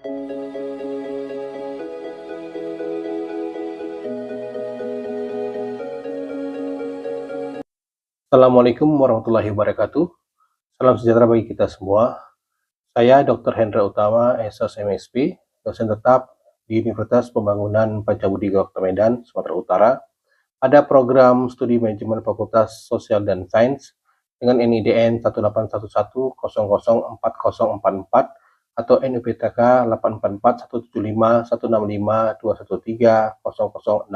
Assalamualaikum warahmatullahi wabarakatuh. Salam sejahtera bagi kita semua. Saya Dr. Hendra Utama, SSMSP, dosen tetap di Universitas Pembangunan Pancabudi Kota Medan, Sumatera Utara, pada program studi manajemen Fakultas Sosial dan Sains dengan NIDN 181400404 atau NUPTK 84417516521320062.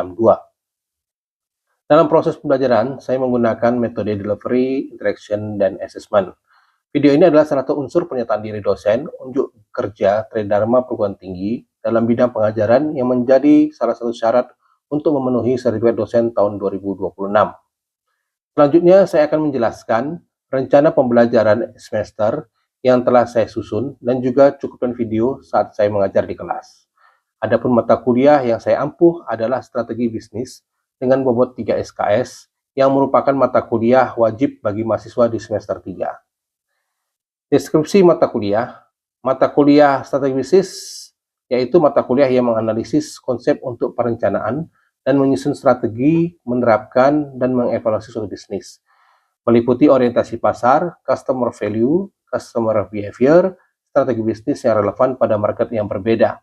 Dalam proses pembelajaran, saya menggunakan metode delivery, interaction, dan assessment. Video ini adalah salah satu unsur pernyataan diri dosen unjuk kerja Tridharma Perguruan Tinggi dalam bidang pengajaran yang menjadi salah satu syarat untuk memenuhi sertifikat dosen tahun 2026. Selanjutnya, saya akan menjelaskan rencana pembelajaran semester yang telah saya susun dan juga cukupkan video saat saya mengajar di kelas. Adapun mata kuliah yang saya ampuh adalah strategi bisnis dengan bobot 3 SKS yang merupakan mata kuliah wajib bagi mahasiswa di semester 3. Deskripsi mata kuliah strategi bisnis yaitu mata kuliah yang menganalisis konsep untuk perencanaan dan menyusun strategi, menerapkan, dan mengevaluasi suatu bisnis. Meliputi orientasi pasar, customer value, customer behavior, strategi bisnis yang relevan pada market yang berbeda.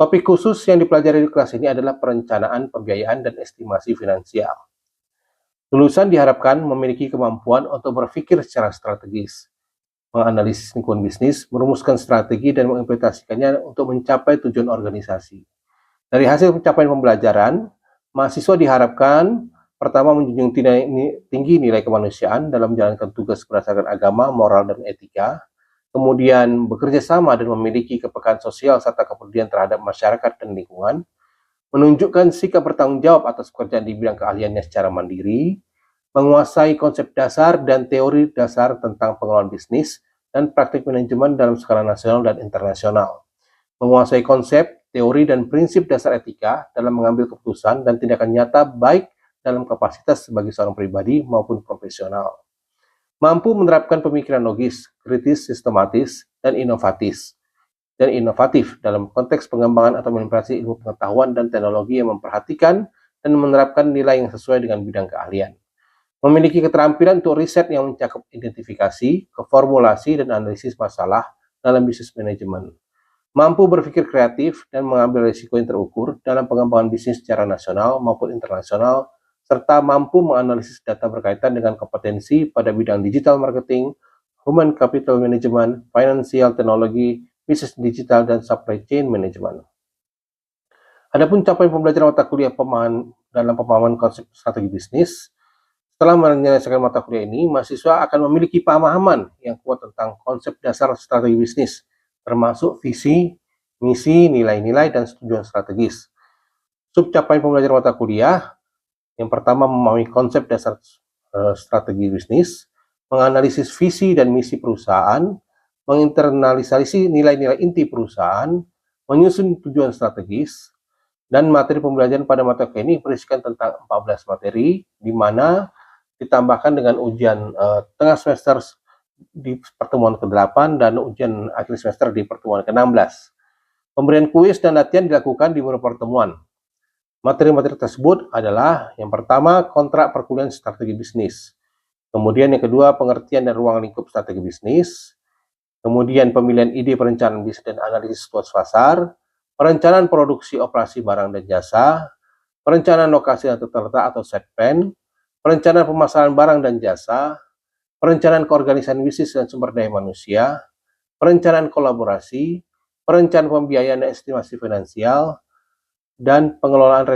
Topik khusus yang dipelajari di kelas ini adalah perencanaan, pembiayaan, dan estimasi finansial. Lulusan diharapkan memiliki kemampuan untuk berpikir secara strategis, menganalisis lingkungan bisnis, merumuskan strategi, dan mengimplementasikannya untuk mencapai tujuan organisasi. Dari hasil pencapaian pembelajaran, mahasiswa diharapkan pertama menjunjung tinggi nilai kemanusiaan dalam menjalankan tugas berdasarkan agama, moral, dan etika, kemudian bekerja sama dan memiliki kepekaan sosial serta kepedulian terhadap masyarakat dan lingkungan, menunjukkan sikap bertanggung jawab atas pekerjaan di bidang keahliannya secara mandiri, menguasai konsep dasar dan teori dasar tentang pengelolaan bisnis dan praktik manajemen dalam skala nasional dan internasional, menguasai konsep, teori, dan prinsip dasar etika dalam mengambil keputusan dan tindakan nyata baik dalam kapasitas sebagai seorang pribadi maupun profesional, mampu menerapkan pemikiran logis, kritis, sistematis, dan inovatif dalam konteks pengembangan atau manipulasi ilmu pengetahuan dan teknologi yang memperhatikan dan menerapkan nilai yang sesuai dengan bidang keahlian. Memiliki keterampilan untuk riset yang mencakup identifikasi, keformulasi, dan analisis masalah dalam bisnis manajemen. Mampu berpikir kreatif dan mengambil risiko yang terukur dalam pengembangan bisnis secara nasional maupun internasional, serta mampu menganalisis data berkaitan dengan kompetensi pada bidang digital marketing, human capital management, financial technology, bisnis digital, dan supply chain management. Adapun capaian pembelajaran mata kuliah dalam pemahaman konsep strategi bisnis, setelah menyelesaikan mata kuliah ini, mahasiswa akan memiliki pemahaman yang kuat tentang konsep dasar strategi bisnis, termasuk visi, misi, nilai-nilai, dan tujuan strategis. Subcapaian pembelajaran mata kuliah, yang pertama memahami konsep dasar strategi bisnis, menganalisis visi dan misi perusahaan, menginternalisasi nilai-nilai inti perusahaan, menyusun tujuan strategis, dan materi pembelajaran pada mata kuliah ini berisikan tentang 14 materi, di mana ditambahkan dengan ujian tengah semester di pertemuan ke-8 dan ujian akhir semester di pertemuan ke-16. Pemberian kuis dan latihan dilakukan di beberapa pertemuan. Materi-materi tersebut adalah yang pertama, kontrak perkuliahan strategi bisnis. Kemudian yang kedua, pengertian dan ruang lingkup strategi bisnis. Kemudian pemilihan ide perencanaan bisnis dan analisis situasi pasar. Perencanaan produksi operasi barang dan jasa. Perencanaan lokasi atau terletak atau set plan. Perencanaan pemasaran barang dan jasa, perencanaan keorganisasian bisnis dan sumber daya manusia, perencanaan kolaborasi, perencanaan pembiayaan dan estimasi finansial, dan pengelolaan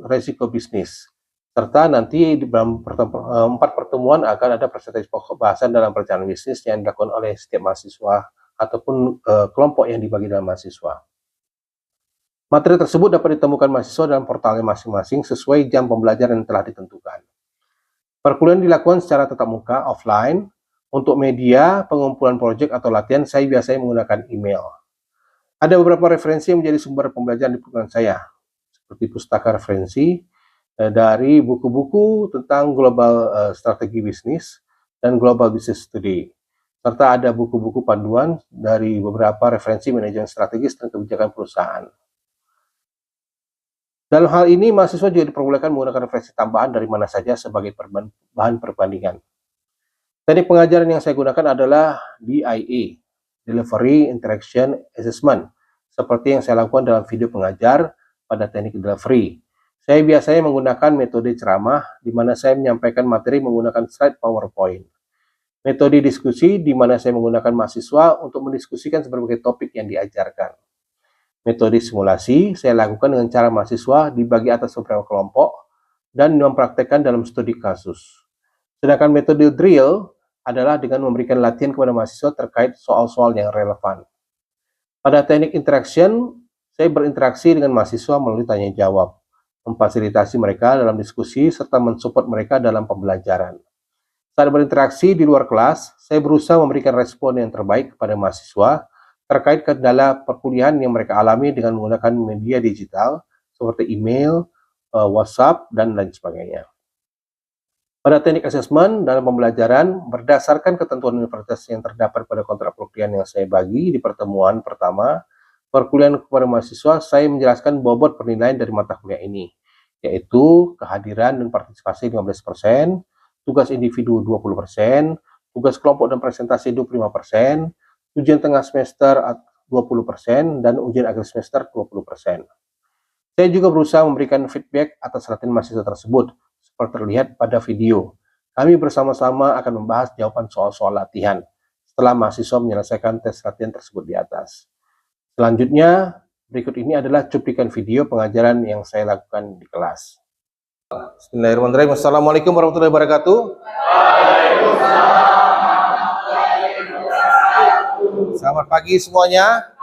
risiko bisnis. Serta nanti di dalam 4 pertemuan akan ada presentasi pokok bahasan dalam perencanaan bisnis yang dilakukan oleh setiap mahasiswa ataupun kelompok yang dibagi dalam mahasiswa. Materi tersebut dapat ditemukan mahasiswa dalam portalnya masing-masing sesuai jam pembelajaran yang telah ditentukan. Perkuliahan dilakukan secara tatap muka, offline. Untuk media, pengumpulan proyek atau latihan, saya biasanya menggunakan email. Ada beberapa referensi yang menjadi sumber pembelajaran di perkuliahan saya, seperti pustaka referensi dari buku-buku tentang global strategi bisnis dan global business study. serta ada buku-buku panduan dari beberapa referensi manajemen strategis dan kebijakan perusahaan. Dalam hal ini, mahasiswa juga diperbolehkan menggunakan referensi tambahan dari mana saja sebagai bahan perbandingan. Teknik pengajaran yang saya gunakan adalah DIA, Delivery Interaction Assessment, seperti yang saya lakukan dalam video pengajar pada teknik delivery. Saya biasanya menggunakan metode ceramah, di mana saya menyampaikan materi menggunakan slide PowerPoint. Metode diskusi, di mana saya menggunakan mahasiswa untuk mendiskusikan berbagai topik yang diajarkan. Metode simulasi, saya lakukan dengan cara mahasiswa dibagi atas beberapa kelompok dan mempraktekkan dalam studi kasus. Sedangkan metode drill adalah dengan memberikan latihan kepada mahasiswa terkait soal-soal yang relevan. Pada teknik interaction, saya berinteraksi dengan mahasiswa melalui tanya jawab, memfasilitasi mereka dalam diskusi, serta mensupport mereka dalam pembelajaran. Saat berinteraksi di luar kelas, saya berusaha memberikan respon yang terbaik kepada mahasiswa terkait kendala perkuliahan yang mereka alami dengan menggunakan media digital seperti email, WhatsApp, dan lain sebagainya. Pada teknik asesmen dalam pembelajaran, berdasarkan ketentuan universitas yang terdapat pada kontrak perkuliahan yang saya bagi di pertemuan pertama, perkuliahan kepada mahasiswa, saya menjelaskan bobot penilaian dari mata kuliah ini, yaitu kehadiran dan partisipasi 15%, tugas individu 20%, tugas kelompok dan presentasi 25%, ujian tengah semester 20%, dan ujian akhir semester 20%. Saya juga berusaha memberikan feedback atas latihan mahasiswa tersebut, seperti terlihat pada video. Kami bersama-sama akan membahas jawaban soal-soal latihan setelah mahasiswa menyelesaikan tes latihan tersebut di atas. Selanjutnya, berikut ini adalah cuplikan video pengajaran yang saya lakukan di kelas. Bismillahirrahmanirrahim. Assalamualaikum warahmatullahi wabarakatuh. Selamat pagi semuanya.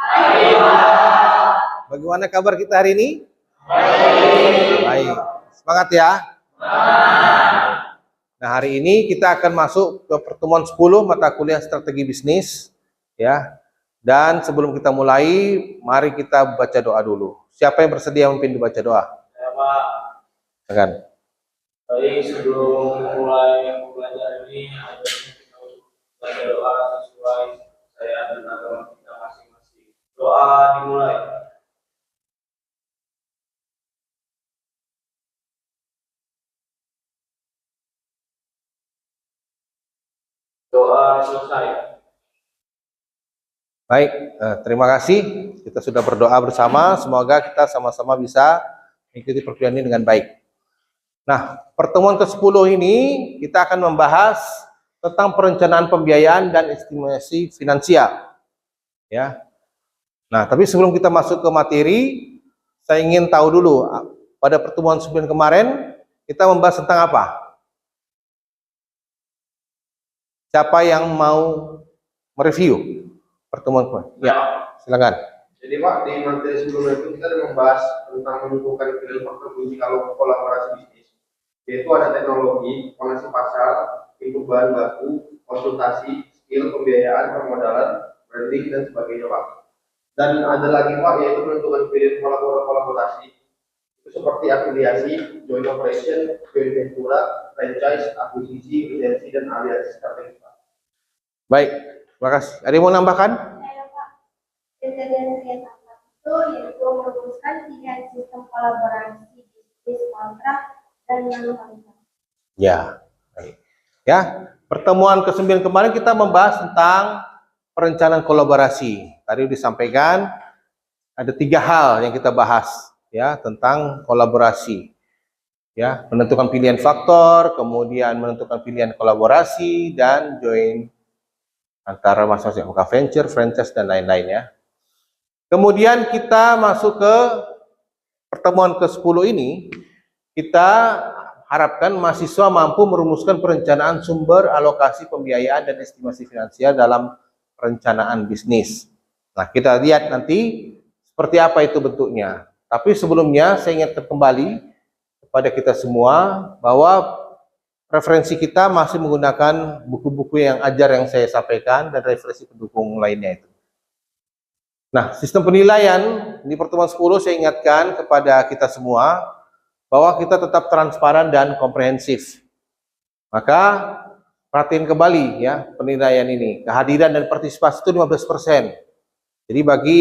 Bagaimana kabar kita hari ini? Baik. Semangat ya. Nah, hari ini kita akan masuk ke pertemuan 10 mata kuliah strategi bisnis ya. Dan sebelum kita mulai, mari kita baca doa dulu. Siapa yang bersedia memimpin baca doa? Ya, Pak. Silakan. Baik, sebelum mulai belajar ini, kita baca doa sesuai saya dan agama kita masing-masing. Doa dimulai. Doa selesai. Baik, terima kasih. Kita sudah berdoa bersama. Semoga kita sama-sama bisa mengikuti perkuliahan ini dengan baik. Nah, pertemuan ke-10 ini kita akan membahas tentang perencanaan pembiayaan dan estimasi finansial. Ya. Nah, tapi sebelum kita masuk ke materi, saya ingin tahu dulu, pada pertemuan 9 kemarin, kita membahas tentang apa? Siapa yang mau mereview pertemuan kemarin? Ya, silakan. Jadi Pak, di materi sebelumnya itu kita membahas tentang menentukan pilihan faktor kunci kalau kolaborasi bisnis, yaitu ada teknologi, koneksi pasar, input bahan baku, konsultasi, skill, pembiayaan, permodalan, branding, dan sebagainya Pak. Dan ada lagi Pak, yaitu menentukan pilihan kolaborasi, itu seperti afiliasi, joint operation, joint ventura, franchise, akuisisi, lisensi, dan aliansi strategi Pak. Baik, terima kasih. Ada yang mau nambahkan? Kriteria yang keempat itu yaitu merumuskan pilihan sistem kolaborasi bisnis kontrak dan yang kontrak. Ya, baik. Ya, pertemuan ke-9 kemarin kita membahas tentang perencanaan kolaborasi. Tadi disampaikan ada 3 hal yang kita bahas ya tentang kolaborasi. Ya, menentukan pilihan faktor, kemudian menentukan pilihan kolaborasi dan join antara masing-masing venture, franchise, dan lain-lain ya. Kemudian kita masuk ke pertemuan ke-10 ini, kita harapkan mahasiswa mampu merumuskan perencanaan sumber alokasi pembiayaan dan estimasi finansial dalam perencanaan bisnis. Nah, kita lihat nanti seperti apa itu bentuknya. Tapi sebelumnya saya ingatkan kembali kepada kita semua bahwa referensi kita masih menggunakan buku-buku yang ajar yang saya sampaikan dan referensi pendukung lainnya itu. Nah, sistem penilaian di pertemuan 10 saya ingatkan kepada kita semua bahwa kita tetap transparan dan komprehensif. Maka perhatiin kembali ya penilaian ini. Kehadiran dan partisipasi itu 15%. Jadi bagi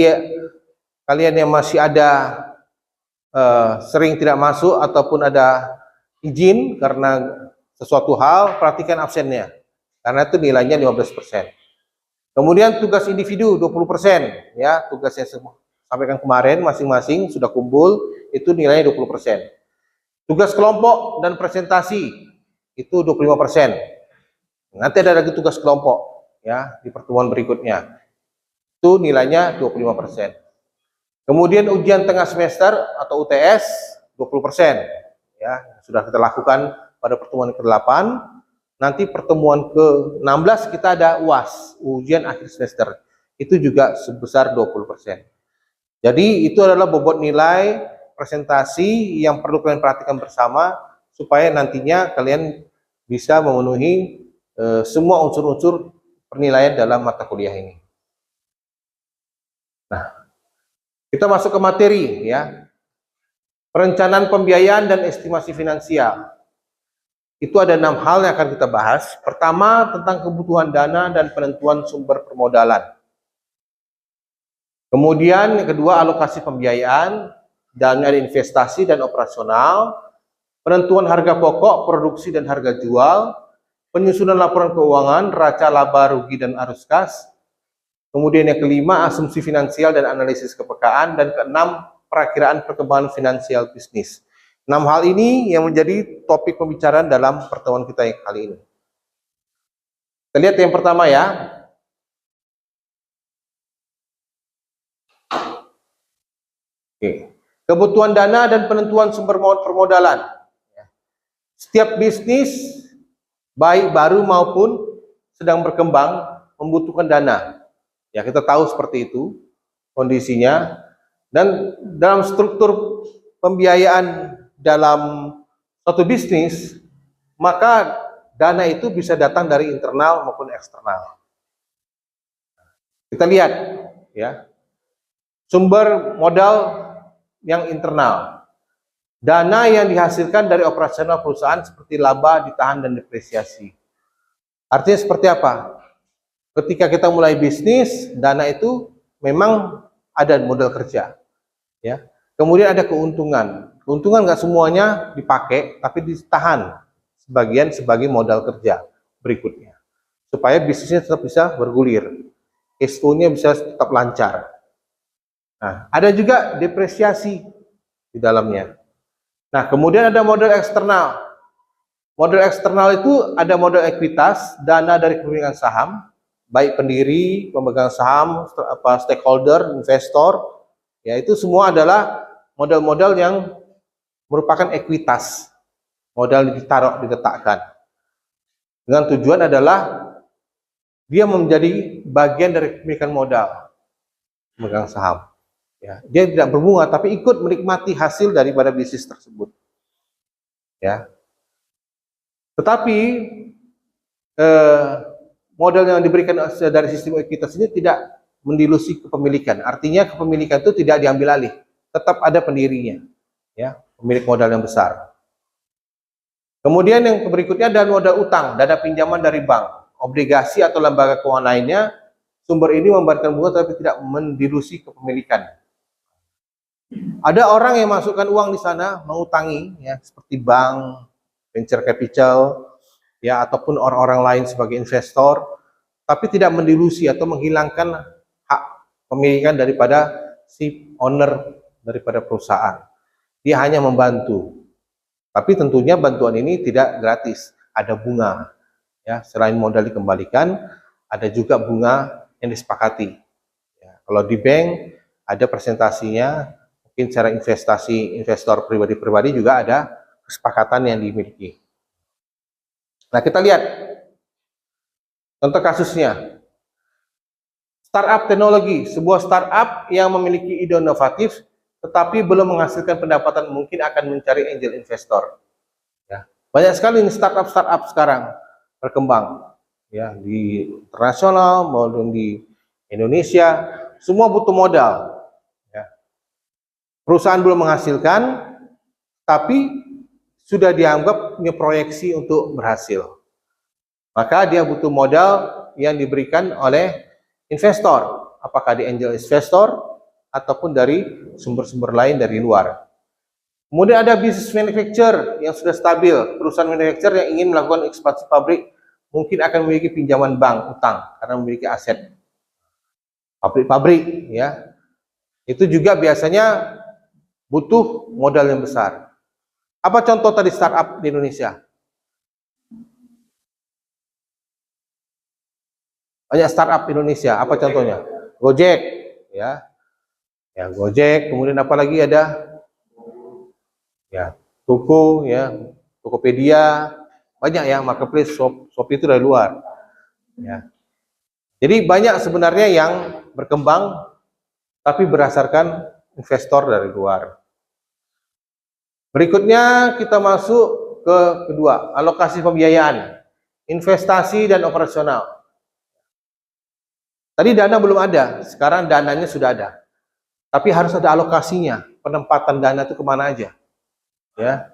kalian yang masih ada sering tidak masuk ataupun ada izin karena sesuatu hal, perhatikan absennya. Karena itu nilainya 15%. Kemudian tugas individu 20%, ya, tugas yang saya sampaikan kemarin masing-masing sudah kumpul, itu nilainya 20%. Tugas kelompok dan presentasi itu 25%. Nanti ada lagi tugas kelompok ya di pertemuan berikutnya. Itu nilainya 25%. Kemudian ujian tengah semester atau UTS 20%. Ya, sudah kita lakukan pada pertemuan ke-8. Nanti pertemuan ke-16 kita ada UAS, ujian akhir semester. Itu juga sebesar 20%. Jadi itu adalah bobot nilai presentasi yang perlu kalian perhatikan bersama supaya nantinya kalian bisa memenuhi semua unsur-unsur penilaian dalam mata kuliah ini. Nah, kita masuk ke materi ya. Perencanaan pembiayaan dan estimasi finansial. Itu ada 6 hal yang akan kita bahas. Pertama, tentang kebutuhan dana dan penentuan sumber permodalan. Kemudian yang kedua, alokasi pembiayaan, dana investasi dan operasional, penentuan harga pokok, produksi dan harga jual, penyusunan laporan keuangan, neraca laba rugi dan arus kas. Kemudian yang kelima, asumsi finansial dan analisis kepekaan, dan keenam, perakiraan perkembangan finansial bisnis. 6 hal ini yang menjadi topik pembicaraan dalam pertemuan kita yang kali ini. Kita lihat yang pertama ya. Oke. Kebutuhan dana dan penentuan sumber permodalan. Setiap bisnis, baik baru maupun sedang berkembang, membutuhkan dana. Ya, kita tahu seperti itu kondisinya. Dan dalam struktur pembiayaan dalam suatu bisnis, maka dana itu bisa datang dari internal maupun eksternal. Kita lihat ya. Sumber modal yang internal. Dana yang dihasilkan dari operasional perusahaan seperti laba, ditahan dan depresiasi. Artinya seperti apa? Ketika kita mulai bisnis, dana itu memang ada modal kerja. Ya. Kemudian ada keuntungan. Keuntungan nggak semuanya dipakai, tapi ditahan sebagian sebagai modal kerja berikutnya. Supaya bisnisnya tetap bisa bergulir. Cash flow-nya bisa tetap lancar. Nah, ada juga depresiasi di dalamnya. Nah, kemudian ada modal eksternal. Modal eksternal itu ada modal ekuitas, dana dari kepemilikan saham, baik pendiri, pemegang saham, stakeholder, investor, ya itu semua adalah modal-modal yang merupakan ekuitas, modal ditaruh, diletakkan. Dengan tujuan adalah dia menjadi bagian dari kepemilikan modal, pemegang saham. Ya, dia tidak berbunga, tapi ikut menikmati hasil daripada bisnis tersebut. Ya, tetapi modal yang diberikan dari sistem ekuitas ini tidak mendilusi kepemilikan. Artinya kepemilikan itu tidak diambil alih, tetap ada pendirinya, ya, pemilik modal yang besar. Kemudian yang berikutnya ada modal utang, dana pinjaman dari bank, obligasi atau lembaga keuangan lainnya. Sumber ini memberikan bunga tapi tidak mendilusi kepemilikan. Ada orang yang masukkan uang di sana mengutangi, ya, seperti bank, venture capital, ya, ataupun orang-orang lain sebagai investor, tapi tidak mendilusi atau menghilangkan hak pemilikan daripada si owner daripada perusahaan. Dia hanya membantu, tapi tentunya bantuan ini tidak gratis, ada bunga. Ya, selain modal dikembalikan, ada juga bunga yang disepakati. Ya, kalau di bank ada presentasinya, mungkin secara investasi investor pribadi-pribadi juga ada kesepakatan yang dimiliki. Nah, kita lihat contoh kasusnya. Startup teknologi, sebuah startup yang memiliki ide inovatif tetapi belum menghasilkan pendapatan, mungkin akan mencari angel investor. Ya, banyak sekali nih startup sekarang berkembang, ya, di internasional maupun di Indonesia, semua butuh modal. Ya. Perusahaan belum menghasilkan, tapi sudah dianggap punya proyeksi untuk berhasil. Maka dia butuh modal yang diberikan oleh investor, apakah di angel investor ataupun dari sumber-sumber lain dari luar. Kemudian ada bisnis manufacturer yang sudah stabil, perusahaan manufacturer yang ingin melakukan ekspansi pabrik mungkin akan memiliki pinjaman bank, utang karena memiliki aset. Pabrik-pabrik ya. Itu juga biasanya butuh modal yang besar. Apa contoh tadi startup di Indonesia? Banyak startup di Indonesia. Apa contohnya? Gojek, ya. Ya, Gojek, kemudian apa lagi ada? Ya, Toko, ya, Tokopedia, banyak ya, marketplace, Shopee itu dari luar. Ya. Jadi banyak sebenarnya yang berkembang tapi berdasarkan investor dari luar. Berikutnya kita masuk ke kedua, alokasi pembiayaan, investasi dan operasional. Tadi dana belum ada, sekarang dananya sudah ada. Tapi harus ada alokasinya, penempatan dana itu kemana aja. Ya.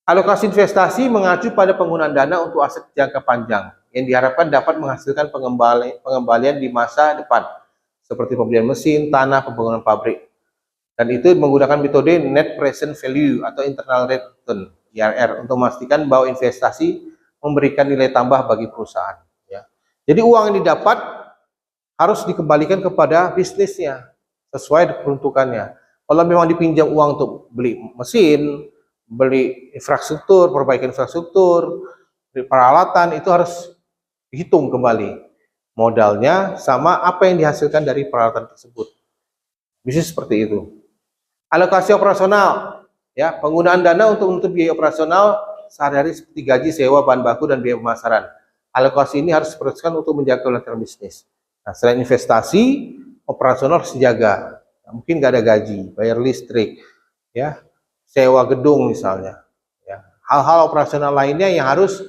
Alokasi investasi mengacu pada penggunaan dana untuk aset jangka panjang yang diharapkan dapat menghasilkan pengembalian di masa depan, seperti pembelian mesin, tanah, pembangunan pabrik. Dan itu menggunakan metode net present value atau internal rate return (IRR) untuk memastikan bahwa investasi memberikan nilai tambah bagi perusahaan. Ya. Jadi uang yang didapat harus dikembalikan kepada bisnisnya sesuai peruntukannya. Kalau memang dipinjam uang untuk beli mesin, beli infrastruktur, perbaikan infrastruktur, beli peralatan, itu harus dihitung kembali modalnya sama apa yang dihasilkan dari peralatan tersebut. Bisnis seperti itu. Alokasi operasional, ya, penggunaan dana untuk menutup biaya operasional sehari-hari seperti gaji, sewa, bahan baku, dan biaya pemasaran. Alokasi ini harus diperhatikan untuk menjaga kelancaran bisnis. Nah, selain investasi, operasional harus dijaga. Nah, mungkin nggak ada gaji, bayar listrik, ya, sewa gedung misalnya. Ya. Hal-hal operasional lainnya yang harus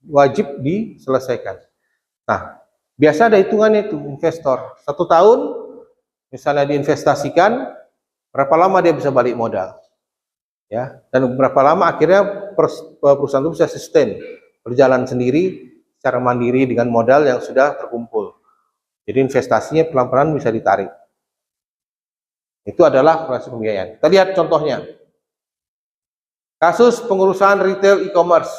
wajib diselesaikan. Nah, biasa ada hitungannya itu investor. 1 tahun, misalnya diinvestasikan, berapa lama dia bisa balik modal, ya, dan berapa lama akhirnya perusahaan itu bisa sustain, berjalan sendiri secara mandiri dengan modal yang sudah terkumpul. Jadi investasinya pelan-pelan bisa ditarik. Itu adalah proses pembiayaan. Kita lihat contohnya. Kasus pengurusan retail e-commerce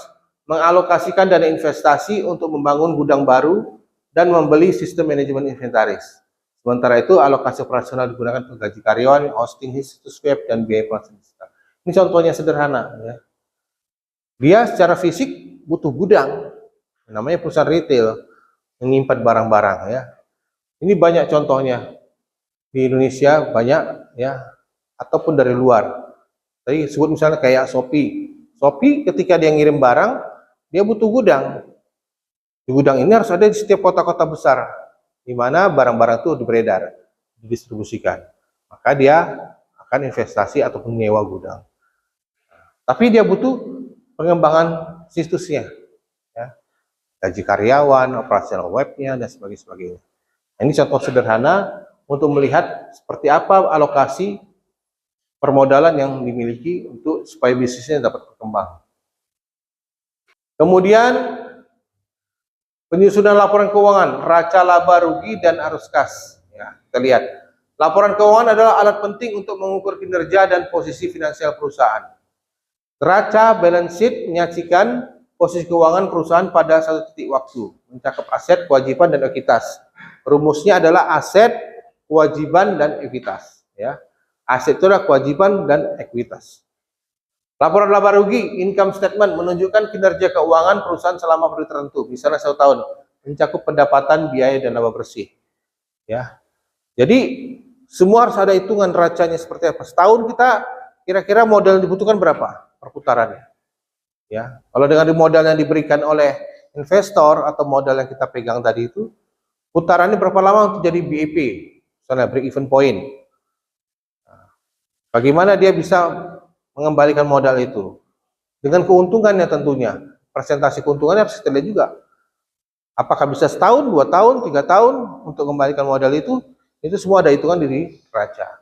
mengalokasikan dana investasi untuk membangun gudang baru dan membeli sistem manajemen inventaris. Sementara itu, alokasi operasional digunakan untuk gaji karyawan, hosting situs web, dan biaya pelaksanaan digital. Ini contohnya sederhana. Ya. Dia secara fisik butuh gudang, namanya perusahaan retail, menyimpan barang-barang. Ya. Ini banyak contohnya di Indonesia, banyak, ya, ataupun dari luar. Tadi sebut misalnya kayak Shopee. Shopee ketika dia ngirim barang, dia butuh gudang. Di gudang ini harus ada di setiap kota-kota besar, di mana barang-barang itu beredar, didistribusikan. Maka dia akan investasi ataupun nyewa gudang. Tapi dia butuh pengembangan situsnya, ya, gaji karyawan, operasional webnya, dan sebagainya. Ini contoh sederhana untuk melihat seperti apa alokasi permodalan yang dimiliki untuk supaya bisnisnya dapat berkembang. Kemudian penyusunan laporan keuangan, raca laba rugi dan arus kas. Ya, kita lihat. Laporan keuangan adalah alat penting untuk mengukur kinerja dan posisi finansial perusahaan. Raca balance sheet menyajikan posisi keuangan perusahaan pada satu titik waktu, mencakup aset, kewajiban, dan ekuitas. Rumusnya adalah aset, kewajiban, dan ekuitas. Ya. Aset itu adalah kewajiban dan ekuitas. Laporan laba rugi, income statement, menunjukkan kinerja keuangan perusahaan selama periode tertentu, misalnya 1 tahun, mencakup pendapatan, biaya, dan laba bersih. Ya, jadi semua harus ada hitungan racanya seperti apa. Setahun kita kira-kira modal yang dibutuhkan berapa perputarannya. Ya, kalau dengan modal yang diberikan oleh investor atau modal yang kita pegang tadi itu, putarannya berapa lama untuk jadi BEP, misalnya break even point. Nah, bagaimana dia bisa mengembalikan modal itu dengan keuntungannya tentunya, persentase keuntungannya harus kita lihat juga. Apakah bisa setahun, 2 tahun, 3 tahun untuk mengembalikan modal itu semua ada hitungan di raca.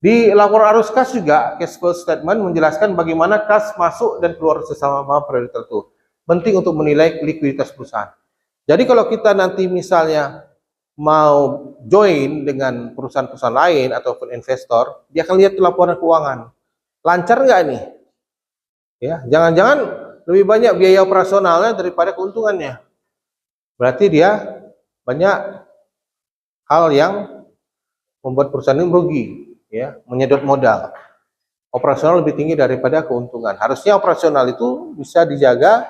Di laporan arus kas juga, cash flow statement menjelaskan bagaimana kas masuk dan keluar selama periode tertentu. penting untuk menilai likuiditas perusahaan. Jadi kalau kita nanti misalnya mau join dengan perusahaan-perusahaan lain ataupun investor, dia akan lihat laporan keuangan. Lancar nggak nih? Ya, jangan-jangan lebih banyak biaya operasionalnya daripada keuntungannya. Berarti dia banyak hal yang membuat perusahaan ini merugi, ya, menyedot modal. Operasional lebih tinggi daripada keuntungan. Harusnya operasional itu bisa dijaga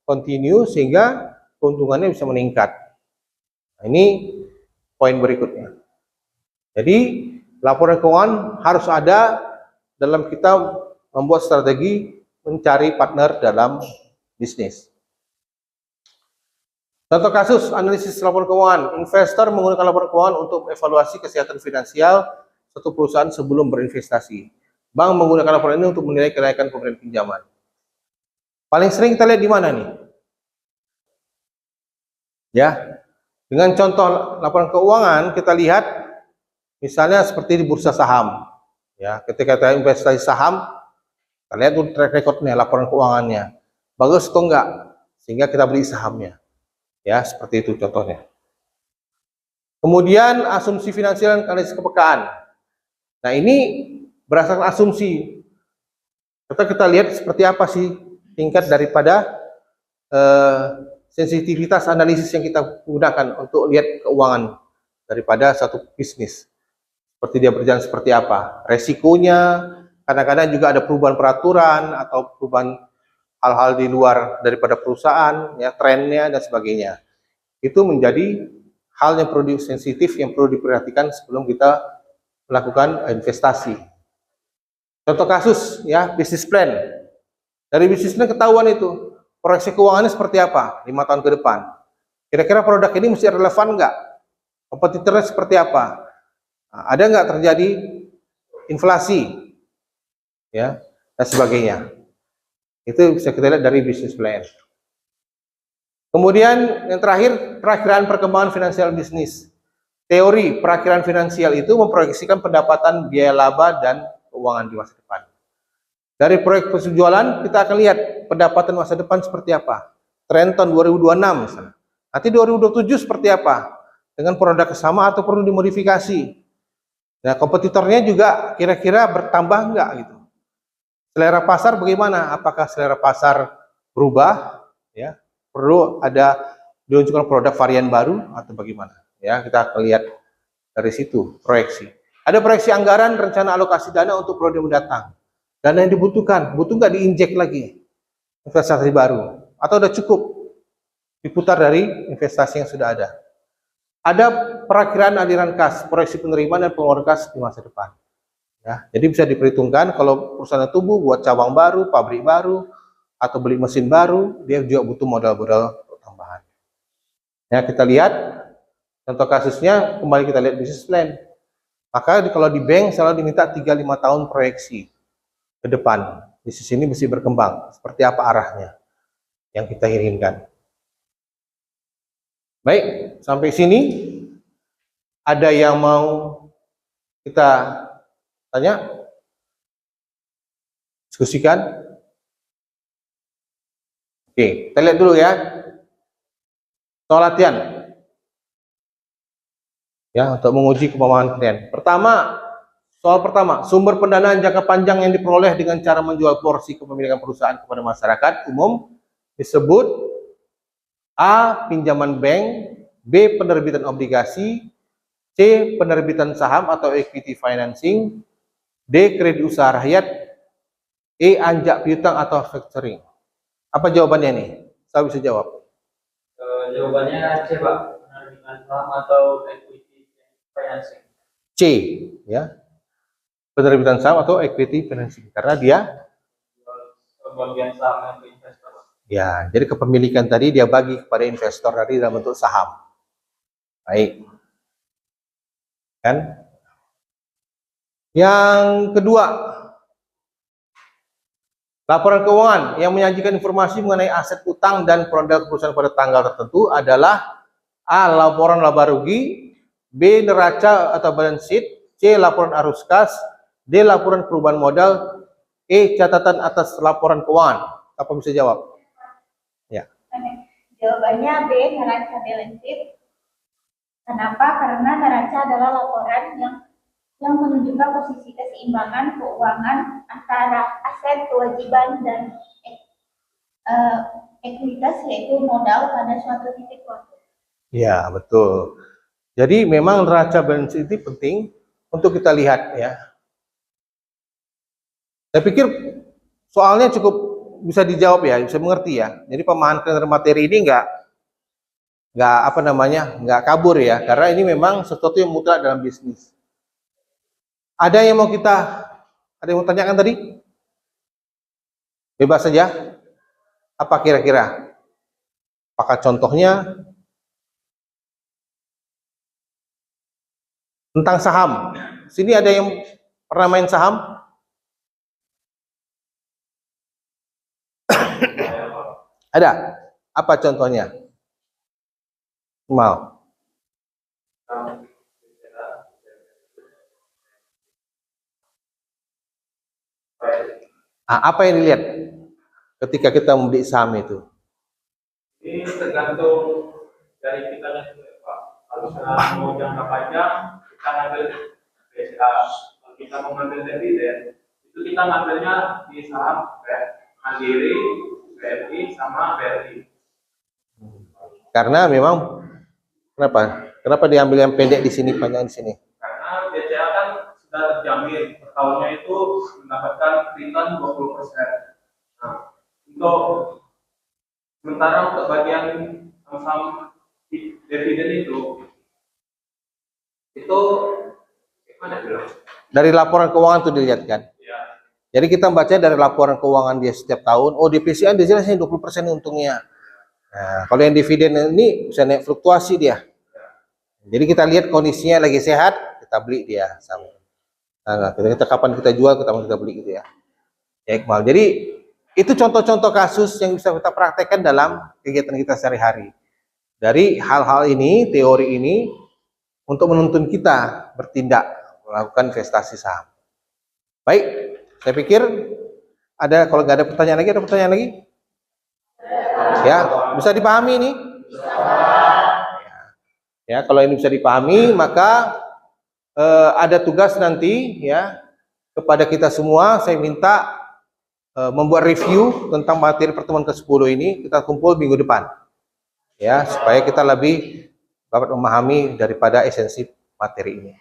kontinu sehingga keuntungannya bisa meningkat. Nah, ini poin berikutnya. Jadi laporan keuangan harus ada dalam kita membuat strategi mencari partner dalam bisnis. Contoh kasus analisis laporan keuangan. Investor menggunakan laporan keuangan untuk evaluasi kesehatan finansial suatu perusahaan sebelum berinvestasi. Bank menggunakan laporan ini untuk menilai kenaikan pemberian pinjaman. Paling sering kita lihat di mana nih? Ya, dengan contoh laporan keuangan kita lihat misalnya seperti di bursa saham. Ya, ketika kita investasi saham, kita lihat tuh track recordnya, laporan keuangannya bagus atau enggak, sehingga kita beli sahamnya. Ya, seperti itu contohnya. Kemudian asumsi finansial dan analisis kepekaan. Nah, ini berdasarkan asumsi. Kita lihat seperti apa sih tingkat daripada sensitivitas analisis yang kita gunakan untuk lihat keuangan daripada satu bisnis. Seperti dia berjalan seperti apa. Resikonya, kadang-kadang juga ada perubahan peraturan atau perubahan hal-hal di luar daripada perusahaan, ya, trennya dan sebagainya. Itu menjadi hal yang perlu sensitif, yang perlu diperhatikan sebelum kita melakukan investasi. Contoh kasus, ya, bisnis plan. Dari bisnis plan ketahuan itu proyeksi keuangannya seperti apa 5 tahun ke depan. Kira-kira produk ini mesti relevan nggak? Kompetitornya seperti apa? Nah, ada nggak terjadi inflasi, ya, dan sebagainya. Itu bisa kita lihat dari bisnis plan. Kemudian yang terakhir, perakiraan perkembangan finansial bisnis. Teori perakiraan finansial itu memproyeksikan pendapatan, biaya laba, dan keuangan di masa depan. Dari proyek penjualan, kita akan lihat pendapatan masa depan seperti apa. Tren tahun 2026 misalnya. Nanti 2027 seperti apa? Dengan produk sama atau perlu dimodifikasi. Nah, kompetitornya juga kira-kira bertambah enggak gitu. Selera pasar bagaimana? Apakah selera pasar berubah? Ya, perlu ada diluncurkan produk varian baru atau bagaimana? Ya, kita akan lihat dari situ proyeksi. Ada proyeksi anggaran, rencana alokasi dana untuk periode mendatang. Dana yang dibutuhkan, butuh nggak diinjek lagi investasi baru? Atau udah cukup diputar dari investasi yang sudah ada? Ada perakiraan aliran kas, proyeksi penerimaan dan pengeluaran kas di masa depan. Ya, jadi bisa diperhitungkan kalau perusahaan tumbuh buat cabang baru, pabrik baru, atau beli mesin baru, dia juga butuh modal-modal tambahan. Ya, kita lihat contoh kasusnya, kembali kita lihat bisnis plan. Maka kalau di bank selalu diminta 3-5 tahun proyeksi ke depan. Bisnis ini mesti berkembang. Seperti apa arahnya yang kita inginkan. Baik, sampai sini ada yang mau kita tanya? Diskusikan? Oke, kita lihat dulu ya. Soal latihan. Ya, untuk menguji kemampuan kalian. Soal pertama, sumber pendanaan jangka panjang yang diperoleh dengan cara menjual porsi kepemilikan perusahaan kepada masyarakat umum disebut A. Pinjaman bank, B. Penerbitan obligasi, C. Penerbitan saham atau equity financing, D. Kredit usaha rakyat, E. Anjak piutang atau factoring. Apa jawabannya nih? Saya bisa jawab. Jawabannya C, Pak. Penerbitan saham atau equity financing. C, ya. Penerbitan saham atau equity financing, karena dia Bagian saham ke investor. ya, jadi kepemilikan tadi dia bagi kepada investor tadi dalam bentuk saham. Baik. Kan? Yang kedua, laporan keuangan yang menyajikan informasi mengenai aset utang dan produk perusahaan pada tanggal tertentu adalah A. Laporan laba rugi, B. Neraca atau balance sheet, C. Laporan arus kas, D. Laporan perubahan modal, E. Catatan atas laporan keuangan. Apa bisa jawab? Ya. Jawabannya B, neraca balance sheet. Kenapa? Karena neraca adalah laporan yang menunjukkan posisi keseimbangan keuangan antara aset, kewajiban, dan ekuitas, yaitu modal pada suatu titik waktu. Ya, betul. Jadi memang neraca balance sheet ini penting untuk kita lihat ya. Saya pikir soalnya cukup bisa dijawab ya, bisa mengerti ya. Jadi pemahaman materi ini nggak kabur ya, karena ini memang sesuatu yang mutlak dalam bisnis. Ada yang mau tanyakan tadi? Bebas saja. Apa kira-kira? Apakah contohnya tentang saham? Sini ada yang pernah main saham? Ada? Apa contohnya? Mal. Apa yang dilihat ketika kita membeli saham itu? Ini tergantung dari kita juga, Pak. Kalau misalnya mau jangka panjang, kita ngambil BCA. Kalau kita mau ngambil dividen, itu kita ngambilnya di saham Mandiri, BRI, sama BRI. Karena memang kenapa diambil yang pendek di sini, panjang di sini? Karena BCA kan sudah terjamin per tahunnya itu mendapatkan return 20%. Nah, untuk sementara untuk bagian saham dividen itu mana bilang? Dari laporan keuangan itu dilihat kan? Ya. Jadi kita baca dari laporan keuangan dia setiap tahun, oh di PCA dia jelasnya 20% untungnya. Nah, kalau yang dividen ini bisa naik fluktuasi dia. Jadi kita lihat kondisinya lagi sehat, kita beli dia sama. Nah, kita kapan kita jual, kita beli gitu ya. Ya Iqbal. Jadi itu contoh-contoh kasus yang bisa kita praktekkan dalam kegiatan kita sehari-hari. Dari hal-hal ini, teori ini, untuk menuntun kita bertindak melakukan investasi saham. Baik, saya pikir kalau nggak ada pertanyaan lagi, ada pertanyaan lagi? Ya, bisa dipahami ini? Ya, kalau ini bisa dipahami, maka ada tugas nanti ya kepada kita semua. Saya minta membuat review tentang materi pertemuan ke-10 ini. Kita kumpul minggu depan, ya, supaya kita lebih dapat memahami daripada esensi materi ini.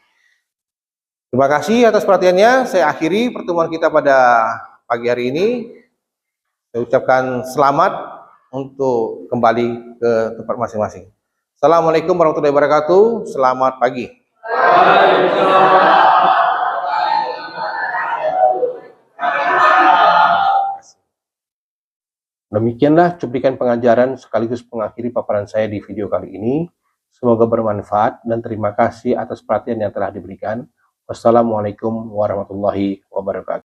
Terima kasih atas perhatiannya. Saya akhiri pertemuan kita pada pagi hari ini. Saya ucapkan selamat untuk kembali ke tempat masing-masing. Assalamualaikum warahmatullahi wabarakatuh. Selamat pagi. Demikianlah cuplikan pengajaran sekaligus mengakhiri paparan saya di video kali ini. Semoga bermanfaat dan terima kasih atas perhatian yang telah diberikan. Wassalamualaikum warahmatullahi wabarakatuh.